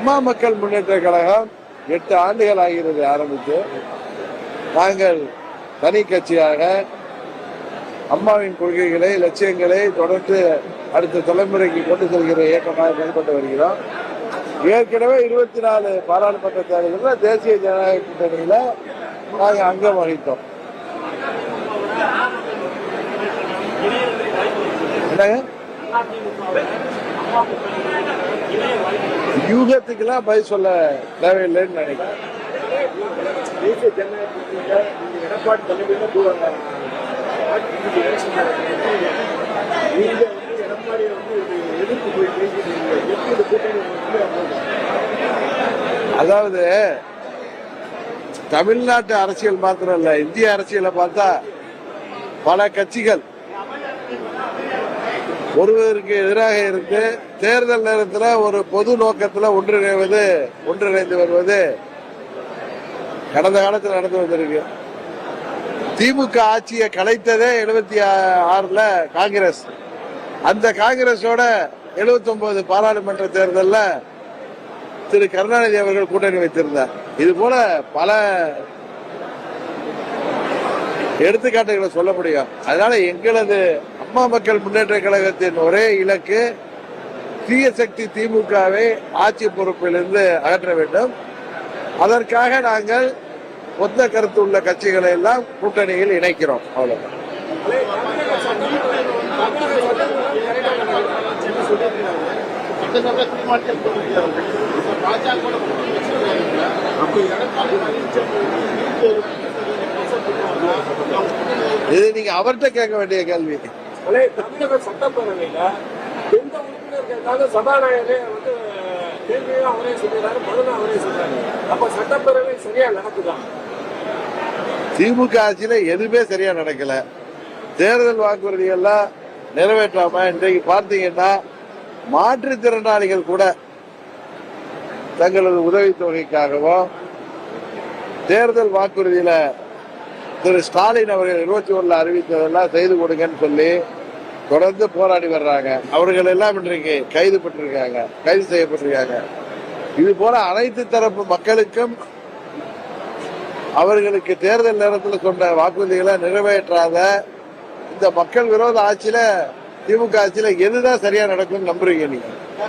அம்மா மக்கள் முன்னேற்ற கழகம் 8 ஆண்டுகள் ஆகிறது ஆரம்பித்து. நாங்கள் தனி கட்சியாக அம்மாவின் கொள்கைகளை, லட்சியங்களை தொடர்ந்து அடுத்த தலைமுறைக்கு கொண்டு செல்கிற இயக்கமாக செயல்பட்டு வருகிறோம். ஏற்கனவே 24 பாராளுமன்ற தேர்தலில் தேசிய ஜனநாயக கூட்டணியில நாங்கள் அங்கம் வகித்தோம். யூகத்துக்கெல்லாம் பதில் சொல்ல தேவையில்லைன்னு நினைக்கிறேன். அதாவது தமிழ்நாட்டு அரசியல் மாத்திரம் இல்ல, இந்திய அரசியலை பார்த்தா பல கட்சிகள் ஒருவருக்கு எதிராக இருந்து தேர்தல் நேரத்தில் ஒரு பொது நோக்கத்தில் ஒன்றிணைந்து வருவது கடந்த காலத்தில் நடந்து வந்திருக்கு. திமுக ஆட்சியை கலைத்ததே 76ல் காங்கிரஸ். அந்த காங்கிரஸோட 79 பாராளுமன்ற தேர்தலில் திரு கருணாநிதி அவர்கள் கூட்டணி வைத்திருந்தார். இது போல பல எடுத்துக்காட்டுகளை சொல்ல முடியும். அதனால எங்களது அம்மா மக்கள் முன்னேற்ற கழகத்தின் ஒரே இலக்கு தீய சக்தி திமுகவை ஆட்சி பொறுப்பிலிருந்து அகற்ற வேண்டும். அதற்காக நாங்கள் ஒத்த கருத்து உள்ள கட்சிகளை எல்லாம் கூட்டணியில் இணைக்கிறோம். அவ்வளவுதான். இது நீங்க அவர்கிட்ட கேட்க வேண்டிய கேள்வி. தமிழக சட்டப்பேரவையில எந்த உறுப்பினர்களுக்காக சபாநாயகரே கேள்வியும் அவரே சொல்றாரு, பதிலும் அவரே சொல்றாரு. அப்ப சட்டப்பேரவை சரியா நடக்குதான்? திமுக ஆட்சியில எதுவுமே சரியா நடக்கல. தேர்தல் வாக்குறுதி எல்லாம் நிறைவேற்றாம இன்றைக்கு பார்த்தீங்கன்னா மாற்றுத்திறனாளிகள் கூட தங்களது உதவித்தொகைக்காகவும் தேர்தல் வாக்குறுதியில திரு ஸ்டாலின் அவர்கள் 21 அறிவித்ததெல்லாம் செய்து கொடுங்கன்னு சொல்லி தொடர்ந்து போராடி வர்றாங்க. அவர்கள் எல்லாம் இன்றைக்கு கைது செய்யப்பட்டிருக்காங்க. இது போல அனைத்து தரப்பு மக்களுக்கும் அவர்களுக்கு தேர்தல் நேரத்தில் சொன்ன வாக்குறுதிகளை நிறைவேற்றாத இந்த மக்கள் விரோத ஆட்சியில, திமுக ஆட்சியில எதுதான் சரியா நடக்கும்னு நம்புறீங்க நீங்க?